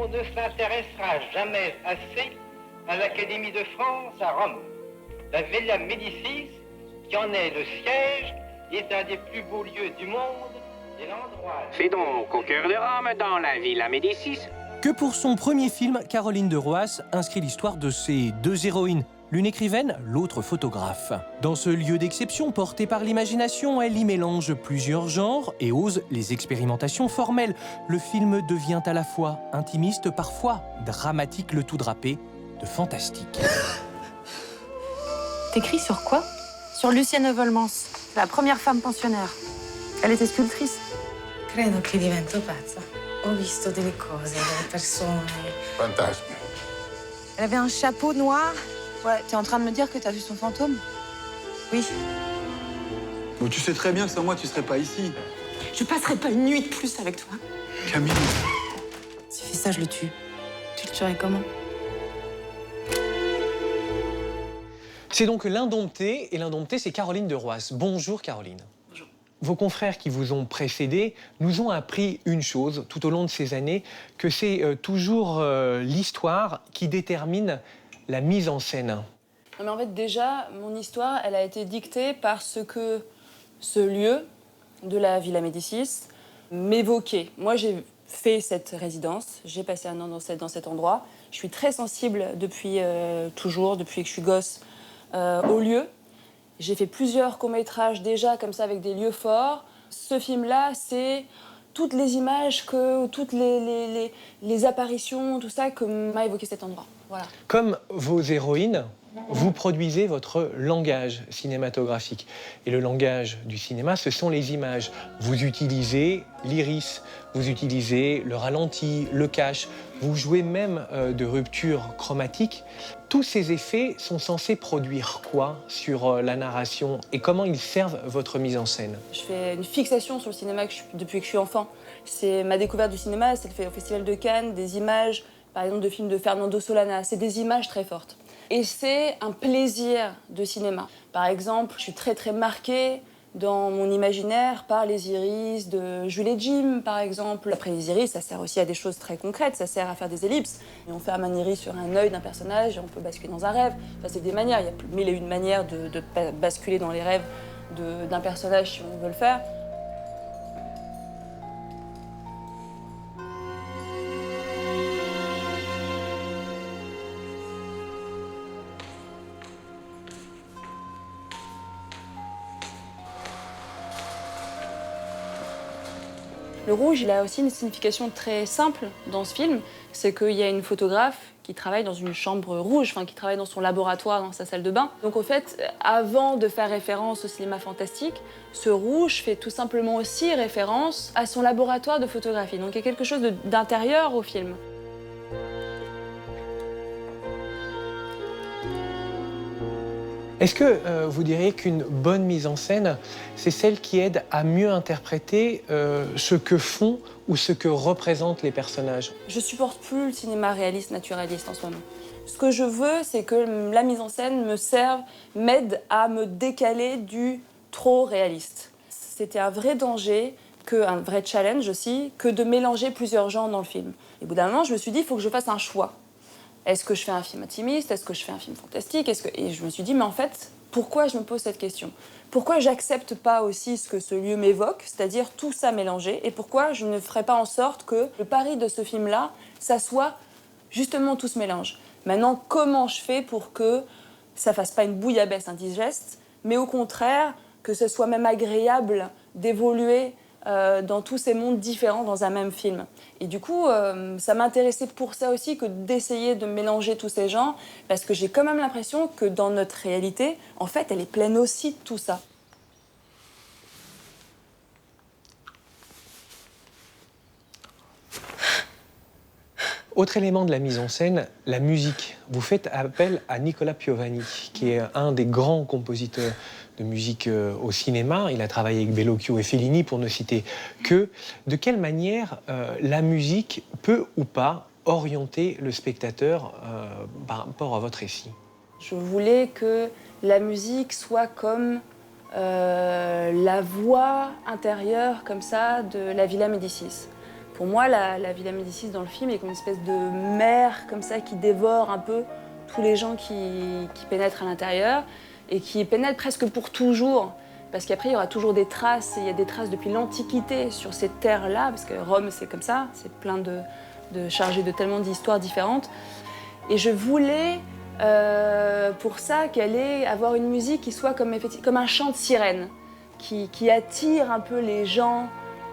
monde ne s'intéressera jamais assez à l'Académie de France à Rome. La Villa Médicis, qui en est le siège, est un des plus beaux lieux du monde et l'endroit... C'est donc au cœur de Rome, dans la Villa Médicis, que pour son premier film, Caroline de Roas inscrit l'histoire de ses deux héroïnes, l'une écrivaine, l'autre photographe. Dans ce lieu d'exception porté par l'imagination, elle y mélange plusieurs genres et ose les expérimentations formelles. Le film devient à la fois intimiste, parfois dramatique, le tout drapé de fantastique. T'écris sur quoi? Sur Lucienne Volmans, la première femme pensionnaire. Elle était sculptrice. Credo che divento pazza. Ho visto delle cose, delle persone. Fantasme. Elle avait un chapeau noir. Ouais, t'es en train de me dire que t'as vu son fantôme? Oui. Bon, tu sais très bien que sans moi, tu serais pas ici. Je passerai pas une nuit de plus avec toi. Camille. S'il fait ça, je le tue. Tu le tuerais comment? C'est donc L'Indompté, et L'Indompté, c'est Caroline de Roas. Bonjour Caroline. Bonjour. Vos confrères qui vous ont précédé nous ont appris une chose tout au long de ces années, que c'est toujours l'histoire qui détermine la mise en scène. Non, mais en fait, déjà, mon histoire, elle a été dictée par ce que ce lieu de la Villa Médicis m'évoquait. Moi, j'ai fait cette résidence, j'ai passé un an dans cet endroit. Je suis très sensible depuis toujours, depuis que je suis gosse, au lieu. J'ai fait plusieurs courts-métrages déjà, comme ça, avec des lieux forts. Ce film-là, c'est toutes les images, toutes les apparitions, tout ça, que m'a évoqué cet endroit. Voilà. Comme vos héroïnes, vous produisez votre langage cinématographique. Et le langage du cinéma, ce sont les images. Vous utilisez l'iris, vous utilisez le ralenti, le cache, vous jouez même de ruptures chromatiques. Tous ces effets sont censés produire quoi sur la narration et comment ils servent votre mise en scène? Je fais une fixation sur le cinéma depuis que je suis enfant. C'est ma découverte du cinéma, c'est le fait au Festival de Cannes, des images, par exemple, de films de Fernando Solana. C'est des images très fortes. Et c'est un plaisir de cinéma. Par exemple, je suis très très marquée dans mon imaginaire par les iris de Jules et Jim, par exemple. Après les iris, ça sert aussi à des choses très concrètes, ça sert à faire des ellipses. Et on ferme un iris sur un œil d'un personnage et on peut basculer dans un rêve. Enfin, c'est des manières, il y a mille et une manières de basculer dans les rêves d'un personnage si on veut le faire. Le rouge, il a aussi une signification très simple dans ce film, c'est qu'il y a une photographe qui travaille dans une chambre rouge, enfin qui travaille dans son laboratoire, dans sa salle de bain. Donc en fait, avant de faire référence au cinéma fantastique, ce rouge fait tout simplement aussi référence à son laboratoire de photographie. Donc il y a quelque chose d'intérieur au film. Est-ce que vous diriez qu'une bonne mise en scène, c'est celle qui aide à mieux interpréter ce que font ou ce que représentent les personnages? Je supporte plus le cinéma réaliste, naturaliste en ce moment. Ce que je veux, c'est que la mise en scène m'aide à me décaler du trop réaliste. C'était un vrai danger, un vrai challenge aussi, que de mélanger plusieurs genres dans le film. Et au bout d'un moment, je me suis dit, il faut que je fasse un choix. Est-ce que je fais un film intimiste? Est-ce que je fais un film fantastique? Et je me suis dit, mais en fait, pourquoi je me pose cette question? Pourquoi j'accepte pas aussi ce que ce lieu m'évoque, c'est-à-dire tout ça mélangé? Et pourquoi je ne ferais pas en sorte que le pari de ce film-là, ça soit justement tout ce mélange? Maintenant, comment je fais pour que ça fasse pas une bouillabaisse indigeste, mais au contraire, que ce soit même agréable d'évoluer dans tous ces mondes différents dans un même film. Et du coup, ça m'intéressait pour ça aussi que d'essayer de mélanger tous ces genres, parce que j'ai quand même l'impression que dans notre réalité, en fait, elle est pleine aussi de tout ça. Autre élément de la mise en scène, la musique. Vous faites appel à Nicola Piovani, qui est un des grands compositeurs de musique au cinéma. Il a travaillé avec Bellocchio et Fellini, pour ne citer que. De quelle manière la musique peut ou pas orienter le spectateur par rapport à votre récit? Je voulais que la musique soit comme la voix intérieure, comme ça, de la Villa Médicis. Pour moi, la Villa Médicis dans le film est comme une espèce de mer comme ça qui dévore un peu tous les gens qui pénètrent à l'intérieur et qui pénètrent presque pour toujours. Parce qu'après, il y aura toujours des traces, et il y a des traces depuis l'Antiquité sur ces terres-là, parce que Rome, c'est comme ça, c'est plein de chargé de tellement d'histoires différentes. Et je voulais, pour ça, qu'elle ait avoir une musique qui soit comme un chant de sirène, qui attire un peu les gens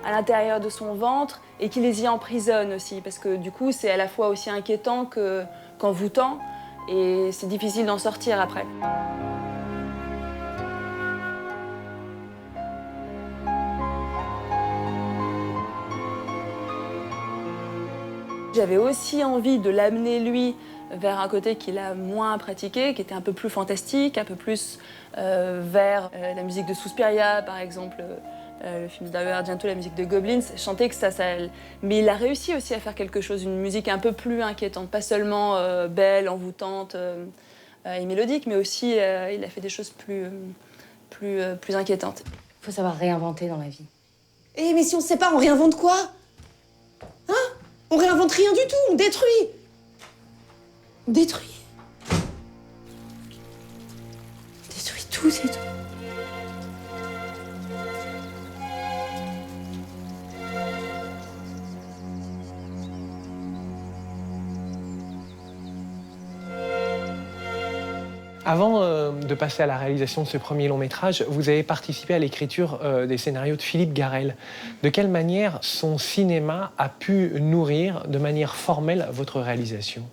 à l'intérieur de son ventre et qui les y emprisonne aussi, parce que du coup, c'est à la fois aussi inquiétant qu'envoûtant, et c'est difficile d'en sortir après. J'avais aussi envie de l'amener, lui, vers un côté qu'il a moins pratiqué, qui était un peu plus fantastique, un peu plus vers la musique de Suspiria, par exemple, le film d'Dario Argento, la musique de Goblins. Je sentais que ça... Mais il a réussi aussi à faire quelque chose, une musique un peu plus inquiétante, pas seulement belle, envoûtante et mélodique, mais aussi il a fait des choses plus inquiétantes. Il faut savoir réinventer dans la vie. Eh, mais si on se sépare, on réinvente quoi? Hein? On réinvente rien du tout, on détruit. On détruit. On détruit tout, c'est tout. Avant de passer à la réalisation de ce premier long métrage, vous avez participé à l'écriture des scénarios de Philippe Garrel. De quelle manière son cinéma a pu nourrir de manière formelle votre réalisation?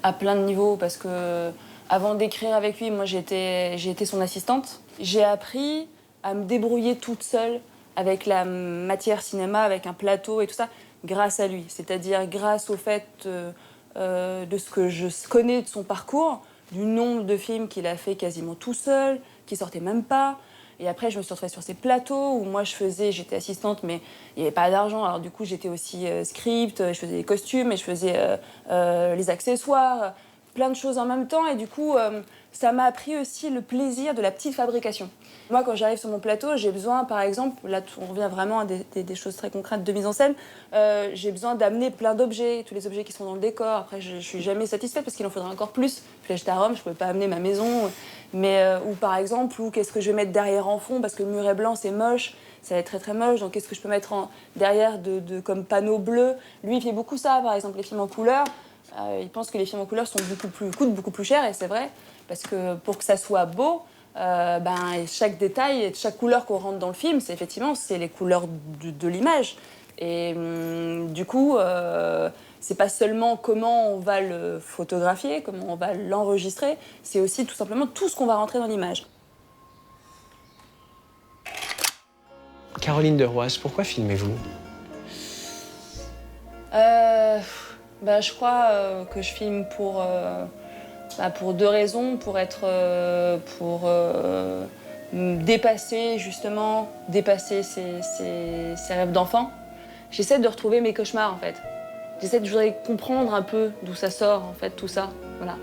À plein de niveaux, parce que avant d'écrire avec lui, moi j'ai été son assistante. J'ai appris à me débrouiller toute seule avec la matière cinéma, avec un plateau et tout ça, grâce à lui. C'est-à-dire grâce au fait de ce que je connais de son parcours, du nombre de films qu'il a fait quasiment tout seul, qui sortaient même pas. Et après, je me suis retrouvée sur ces plateaux où moi j'étais assistante, mais il n'y avait pas d'argent. Alors du coup, j'étais aussi script, je faisais les costumes, et je faisais les accessoires, plein de choses en même temps. Et du coup, ça m'a appris aussi le plaisir de la petite fabrication. Moi, quand j'arrive sur mon plateau, j'ai besoin, par exemple, là on revient vraiment à des choses très concrètes de mise en scène, j'ai besoin d'amener plein d'objets, tous les objets qui sont dans le décor. Après, je suis jamais satisfaite parce qu'il en faudrait encore plus. Puis là, j'étais à Rome, je ne pouvais pas amener ma maison. Mais, ou par exemple, qu'est-ce que je vais mettre derrière en fond, parce que le mur est blanc, c'est moche, ça va être très très moche, donc qu'est-ce que je peux mettre derrière comme panneau bleu. Lui, il fait beaucoup ça, par exemple, les films en couleur. Il pense que les films en couleur coûtent beaucoup plus cher, et c'est vrai, parce que pour que ça soit beau, chaque détail et chaque couleur qu'on rentre dans le film, c'est les couleurs de l'image. Et du coup, c'est pas seulement comment on va le photographier, comment on va l'enregistrer, c'est aussi tout simplement tout ce qu'on va rentrer dans l'image. Caroline Deroise, pourquoi filmez-vous? Je crois que je filme pour deux raisons, pour dépasser ses rêves d'enfant. J'essaie de retrouver mes cauchemars en fait. Je voudrais comprendre un peu d'où ça sort en fait, tout ça. Voilà.